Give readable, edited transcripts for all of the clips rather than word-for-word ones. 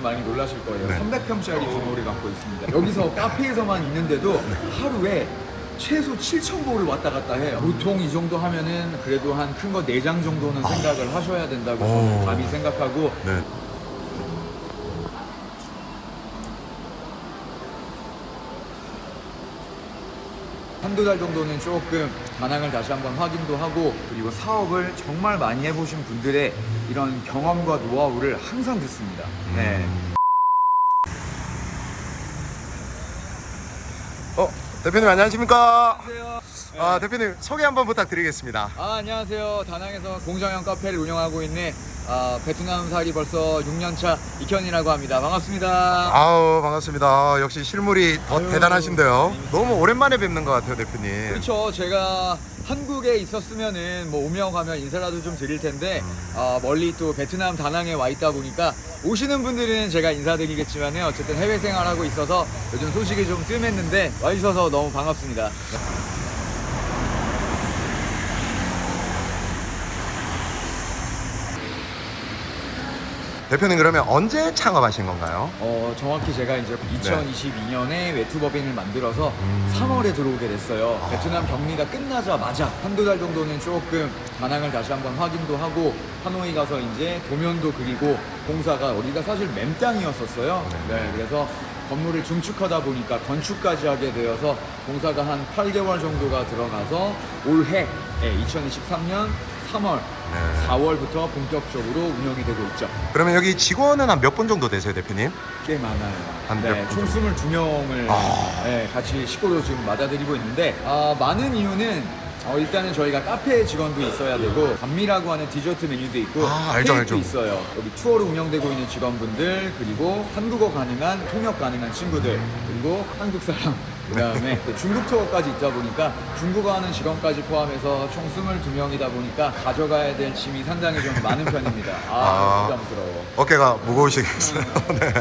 많이 놀라실 거예요. 네. 300평짜리 규모를 갖고 있습니다. 여기서 카페에서만 있는데도 하루에 최소 7,000보를 왔다 갔다 해요. 보통 이 정도 하면은 그래도 한 큰 거 4장 정도는 생각을 하셔야 된다고 저는 감히 생각하고. 네. 한두 달 정도는 조금 다낭을 다시 한번 확인도 하고, 그리고 사업을 정말 많이 해보신 분들의 이런 경험과 노하우를 항상 듣습니다. 네. 대표님 안녕하십니까? 안녕하세요. 대표님 소개 한번 부탁드리겠습니다. 안녕하세요. 다낭에서 공정형 카페를 운영하고 있는 베트남 살이 벌써 6년차 이현이라고 합니다. 반갑습니다. 아우 반갑습니다. 역시 실물이 더 아유, 대단하신데요. 아닙니다. 너무 오랜만에 뵙는 것 같아요, 대표님. 그렇죠. 제가 한국에 있었으면은 뭐 오며 가면 인사라도 좀 드릴 텐데 멀리 또 베트남 다낭에 와 있다 보니까 오시는 분들은 제가 인사드리겠지만은 어쨌든 해외 생활하고 있어서 요즘 소식이 좀 뜸했는데 와 주셔서 너무 반갑습니다. 대표님 그러면 언제 창업하신 건가요? 정확히 제가 이제 2022년에 외투법인을 만들어서 3월에 들어오게 됐어요. 베트남 격리가 끝나자마자 한두 달 정도는 조금 다낭을 다시 한번 확인도 하고 하노이 가서 이제 도면도 그리고 공사가 우리가 사실 맨땅이었었어요. 네, 그래서 건물을 중축하다 보니까 건축까지 하게 되어서 공사가 한 8개월 정도가 들어가서 올해 2023년 3월, 4월부터 본격적으로 운영이 되고 있죠. 그러면 여기 직원은 한 몇 분 정도 되세요, 대표님? 꽤 많아요. 한 네, 몇 총 분 22명을 같이 식구로 지금 맞아들이고 있는데 많은 이유는 일단은 저희가 카페 직원도 있어야 되고 감미라고 하는 디저트 메뉴도 있고 알죠, 케이크도 알죠. 있어요. 여기 투어로 운영되고 있는 직원분들, 그리고 한국어 가능한, 통역 가능한 친구들, 그리고 한국 사람, 그다음에 중국 투어까지 있다 보니까 중국어 하는 직원까지 포함해서 총 22명이다 보니까 가져가야 될 짐이 상당히 좀 많은 편입니다. 부담스러워. 어깨가 무거우시겠어요. 네.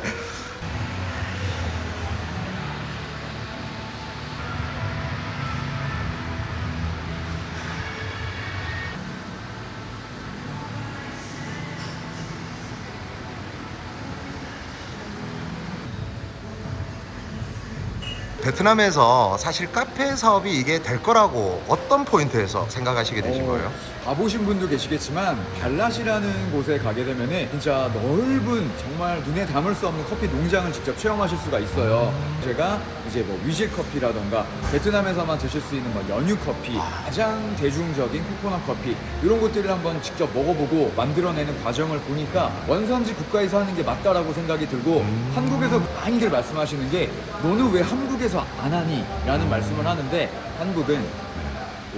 베트남에서 사실 카페 사업이 이게 될 거라고 어떤 포인트에서 생각하시게 되신 거예요? 가보신 분도 계시겠지만 발랏이라는 곳에 가게 되면은 진짜 넓은, 정말 눈에 담을 수 없는 커피 농장을 직접 체험하실 수가 있어요. 제가 이제 뭐 위즐 커피라던가 베트남에서만 드실 수 있는 뭐 연유 커피, 가장 대중적인 코코넛 커피, 이런 것들을 한번 직접 먹어보고 만들어내는 과정을 보니까 원산지 국가에서 하는 게 맞다라고 생각이 들고, 한국에서 많이들 말씀하시는 게 너는 왜 한국에서 안 하니? 라는 말씀을 하는데, 한국은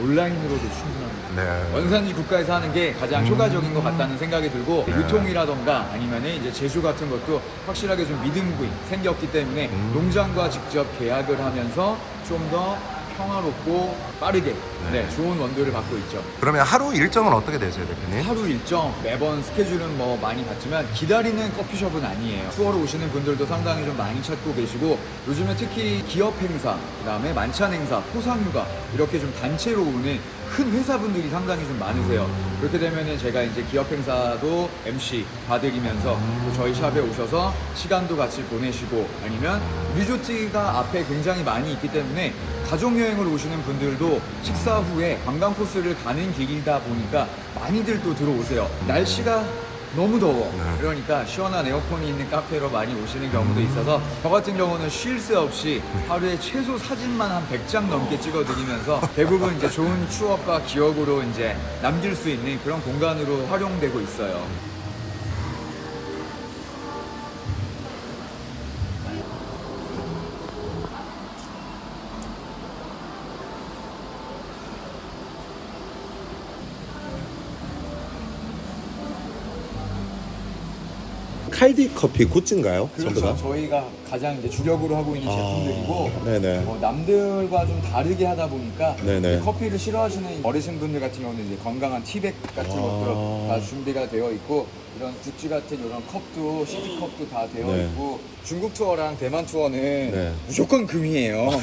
온라인으로도 충분합니다. 네. 원산지 국가에서 하는 게 가장 효과적인 것 같다는 생각이 들고, 유통이라던가 아니면 이제 제조 같은 것도 확실하게 좀 믿음이 생겼기 때문에 농장과 직접 계약을 하면서 좀 더 평화롭고 빠르게 좋은 원두를 받고 있죠. 그러면 하루 일정은 어떻게 되세요, 대표님? 하루 일정, 매번 스케줄은 뭐 많이 받지만 기다리는 커피숍은 아니에요. 투어로 오시는 분들도 상당히 좀 많이 찾고 계시고, 요즘에 특히 기업 행사, 그다음에 만찬 행사, 포상휴가, 이렇게 좀 단체로 오는 큰 회사분들이 상당히 좀 많으세요. 그렇게 되면은 제가 이제 기업 행사도 MC 봐드리면서 또 저희 샵에 오셔서 시간도 같이 보내시고, 아니면 리조트가 앞에 굉장히 많이 있기 때문에 가족 여행을 오시는 분들도 식사 후에 관광 코스를 가는 길이다 보니까 많이들 또 들어오세요. 날씨가 너무 더워. 그러니까 시원한 에어컨이 있는 카페로 많이 오시는 경우도 있어서, 저 같은 경우는 쉴 새 없이 하루에 최소 사진만 한 100장 넘게 찍어드리면서 대부분 이제 좋은 추억과 기억으로 이제 남길 수 있는 그런 공간으로 활용되고 있어요. 칼디 커피 굿즈인가요? 그렇죠. 저희가 가장 이제 주력으로 하고 있는 제품들이고, 네네. 남들과 좀 다르게 하다 보니까 네네. 커피를 싫어하시는 어르신분들 같은 경우는 이제 건강한 티백 같은 것도 다 준비가 되어 있고, 이런 굿즈 같은 이런 컵도, 시드컵도 다 되어 네. 있고, 중국 투어랑 대만 투어는 네. 무조건 금이에요.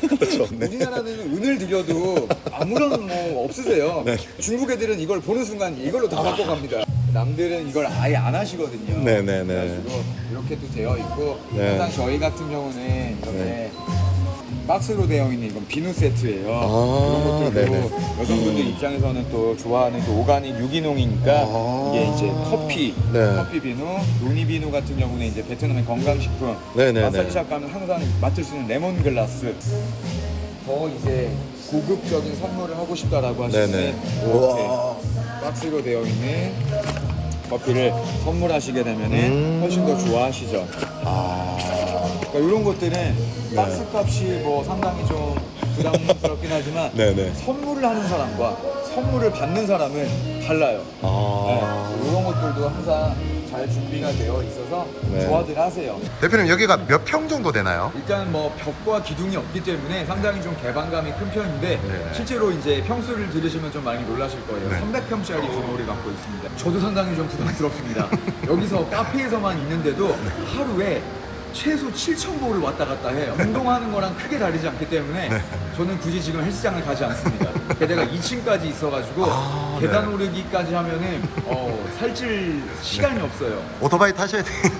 그렇죠. 네. 우리나라는 은을 들여도 아무런 뭐 없으세요. 네. 중국 애들은 이걸 보는 순간 이걸로 다 바꿔갑니다. 남들은 이걸 아예 안 하시거든요. 네네네. 그래가지고 이렇게 또 되어 있고 네. 항상 저희 같은 경우는 이렇게 박스로 되어 있는 이건 비누 세트예요. 이런 것들도 네네. 여성분들 입장에서는 또 좋아하는 또 오가닉 유기농이니까 이게 이제 커피, 네. 커피 비누, 노니 비누 같은 경우는 이제 베트남의 건강식품, 네네네. 마사지샵 가면 항상 맡을 수 있는 레몬 글라스. 더 이제 고급적인 선물을 하고 싶다라고 하시면 네네. 이렇게 박스로 되어 있는 커피를 선물하시게 되면은 훨씬 더 좋아하시죠. 그러니까 이런 것들은 박스 값이 뭐 상당히 좀 부담스럽긴 하지만 네네. 선물을 하는 사람과 선물을 받는 사람은 달라요. 이런 것들도 항상 잘 준비가 되어 있어서 네. 좋아들 하세요. 대표님 여기가 몇 평 정도 되나요? 일단 뭐 벽과 기둥이 없기 때문에 상당히 좀 개방감이 큰 편인데 네. 실제로 이제 평수를 들으시면 좀 많이 놀라실 거예요. 네. 300평짜리 규모를 갖고 있습니다. 저도 상당히 좀 부담스럽습니다. 여기서 카페에서만 있는데도 하루에 최소 7,000보를 왔다 갔다 해요. 운동하는 거랑 크게 다르지 않기 때문에 저는 굳이 지금 헬스장을 가지 않습니다. 게다가 2층까지 있어가지고 계단 오르기까지 하면은 살찔 시간이 없어요. 오토바이 타셔야 되는데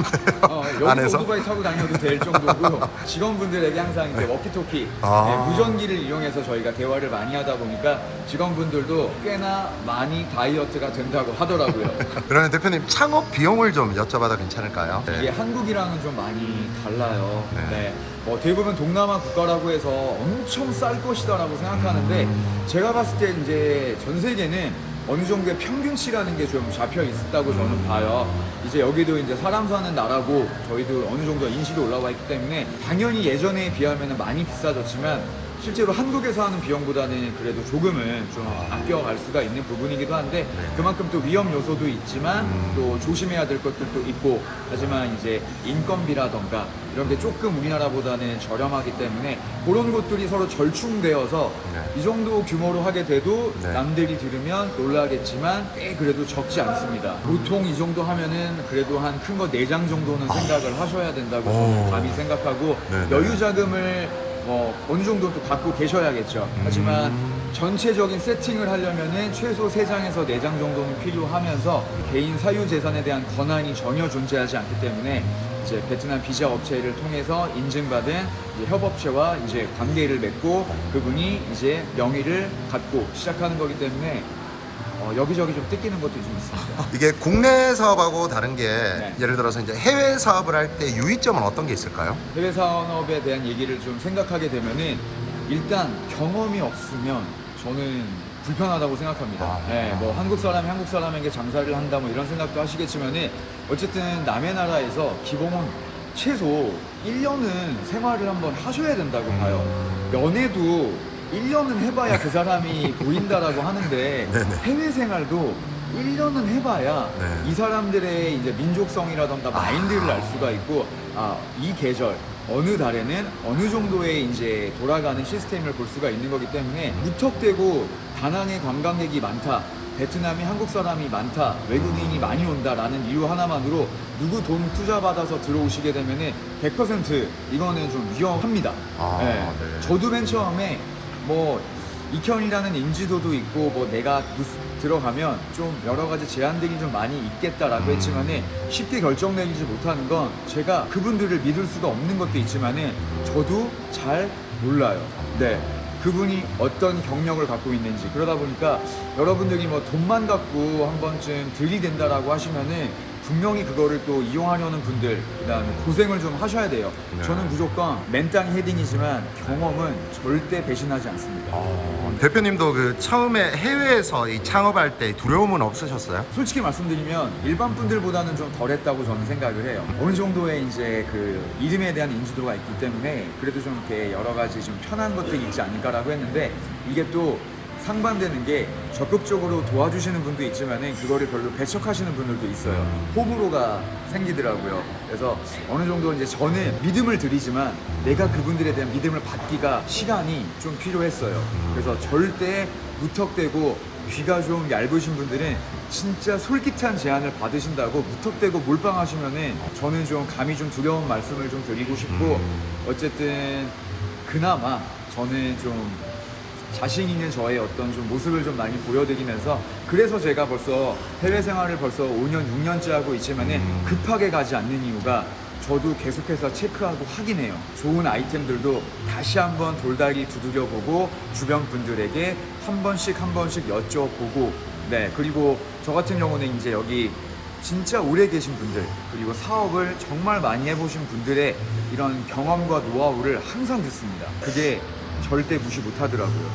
여기서 안에서? 오토바이 타고 다녀도 될 정도고 직원분들에게 항상 이제 워키토키 무전기를 이용해서 저희가 대화를 많이 하다 보니까 직원분들도 꽤나 많이 다이어트가 된다고 하더라고요. 그러면 대표님 창업 비용을 좀 여쭤봐도 괜찮을까요? 이게 한국이랑은 좀 많이 달라요. 네. 뭐 대부분 동남아 국가라고 해서 엄청 쌀 것이다라고 생각하는데 제가 봤을 때 이제 전 세계는 어느 정도의 평균치라는 게 좀 잡혀 있다고 저는 봐요. 이제 여기도 이제 사람 사는 나라고 저희도 어느 정도 인식이 올라와 있기 때문에 당연히 예전에 비하면 많이 비싸졌지만 실제로 한국에서 하는 비용보다는 그래도 조금은 좀 아껴갈 수가 있는 부분이기도 한데 그만큼 또 위험 요소도 있지만 또 조심해야 될 것들도 있고 하지만 이제 인건비라던가 이런 게 조금 우리나라보다는 저렴하기 때문에 그런 것들이 서로 절충되어서 이 정도 규모로 하게 돼도 남들이 들으면 놀라겠지만 꽤 그래도 적지 않습니다. 보통 이 정도 하면은 그래도 한 큰 거 4장 정도는 생각을 하셔야 된다고 저는 감히 생각하고 여유 자금을 어느 정도 또 갖고 계셔야겠죠. 하지만 전체적인 세팅을 하려면은 최소 3장에서 4장 정도는 필요하면서 개인 사유 재산에 대한 권한이 전혀 존재하지 않기 때문에 이제 베트남 비자 업체를 통해서 인증받은 이제 협업체와 이제 관계를 맺고 그분이 이제 명의를 갖고 시작하는 거기 때문에 여기저기 좀 뜯기는 것도 좀 있습니다. 이게 국내 사업하고 다른 게 네. 예를 들어서 이제 해외 사업을 할 때 유의점은 어떤 게 있을까요? 해외 산업에 대한 얘기를 좀 생각하게 되면은 일단 경험이 없으면 저는 불편하다고 생각합니다. 뭐 한국 사람이 한국 사람에게 장사를 한다 뭐 이런 생각도 하시겠지만은 어쨌든 남의 나라에서 기본은 최소 1년은 생활을 한번 하셔야 된다고 봐요. 연애도 1년은 해봐야 그 사람이 보인다라고 하는데 해외 생활도 1년은 해봐야 이 사람들의 이제 민족성이라던가 마인드를 알 수가 있고 이 계절 어느 달에는 어느 정도의 이제 돌아가는 시스템을 볼 수가 있는 거기 때문에 무턱대고 다낭에 관광객이 많다. 베트남이 한국 사람이 많다, 외국인이 많이 온다라는 이유 하나만으로 누구 돈 투자받아서 들어오시게 되면은 100% 이거는 좀 위험합니다. 저도 맨 처음에 뭐 이현이라는 인지도도 있고 뭐 내가 들어가면 좀 여러 가지 제한들이 좀 많이 있겠다라고 했지만은 쉽게 결정내리지 못하는 건 제가 그분들을 믿을 수가 없는 것도 있지만은 저도 잘 몰라요. 그분이 어떤 경력을 갖고 있는지 그러다 보니까 여러분들이 뭐 돈만 갖고 한 번쯤 들이댄다라고 하시면은 분명히 그거를 또 이용하려는 분들 그다음에 고생을 좀 하셔야 돼요. 저는 무조건 맨땅 헤딩이지만 경험은 절대 배신하지 않습니다. 대표님도 그 처음에 해외에서 이 창업할 때 두려움은 없으셨어요? 솔직히 말씀드리면 일반 분들보다는 좀 덜했다고 저는 생각을 해요. 어느 정도의 이제 그 이름에 대한 인지도가 있기 때문에 그래도 좀 이렇게 여러 가지 좀 편한 것들이 있지 않을까라고 했는데 이게 또 상반되는 게 적극적으로 도와주시는 분도 있지만은 그거를 별로 배척하시는 분들도 있어요. 호불호가 생기더라고요. 그래서 어느 정도 이제 저는 믿음을 드리지만 내가 그분들에 대한 믿음을 받기가 시간이 좀 필요했어요. 그래서 절대 무턱대고 귀가 좀 얇으신 분들은 진짜 솔깃한 제안을 받으신다고 무턱대고 몰빵하시면은 저는 좀 감히 좀 두려운 말씀을 좀 드리고 싶고 어쨌든 그나마 저는 좀 자신 있는 저의 어떤 좀 모습을 좀 많이 보여드리면서 그래서 제가 벌써 해외 생활을 벌써 5년, 6년째 하고 있지만은 급하게 가지 않는 이유가 저도 계속해서 체크하고 확인해요. 좋은 아이템들도 다시 한번 돌다리 두드려보고 주변 분들에게 한 번씩 여쭤보고 네, 그리고 저 같은 경우는 이제 여기 진짜 오래 계신 분들 그리고 사업을 정말 많이 해보신 분들의 이런 경험과 노하우를 항상 듣습니다. 그게 절대 무시 못하더라고요.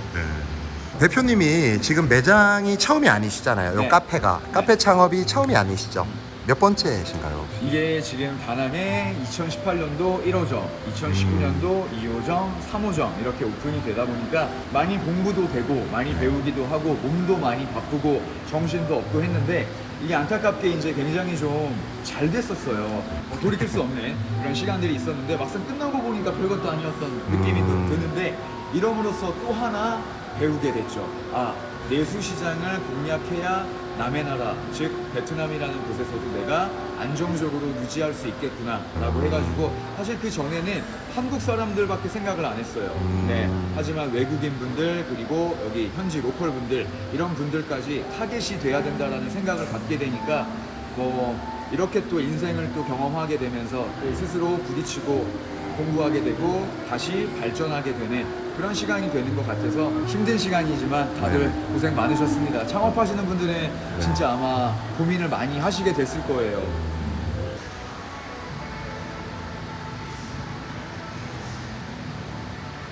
대표님이 지금 매장이 처음이 아니시잖아요. 요 네. 카페가. 카페 창업이 처음이 아니시죠? 몇 번째신가요? 이게 지금 다낭에 2018년도 1호점, 2019년도 2호점, 3호점 이렇게 오픈이 되다 보니까 많이 공부도 되고 많이 배우기도 하고 몸도 많이 바쁘고 정신도 없고 했는데 이게 안타깝게 이제 굉장히 좀 잘 됐었어요. 돌이킬 수 없는 그런 시간들이 있었는데 막상 끝나고 보니까 별것도 아니었던 느낌이 또 드는데 이름으로써 또 하나 배우게 됐죠. 아, 내수 시장을 공략해야 남의 나라, 즉 베트남이라는 곳에서도 내가 안정적으로 유지할 수 있겠구나 라고 해가지고 사실 그 전에는 한국 사람들밖에 생각을 안 했어요. 네, 하지만 외국인 분들 그리고 여기 현지 로컬 분들 이런 분들까지 타겟이 돼야 된다라는 생각을 갖게 되니까 뭐 이렇게 또 인생을 또 경험하게 되면서 또 스스로 부딪히고 공부하게 되고 다시 발전하게 되는 그런 시간이 되는 것 같아서 힘든 시간이지만 다들 고생 많으셨습니다. 창업하시는 분들은 진짜 아마 고민을 많이 하시게 됐을 거예요.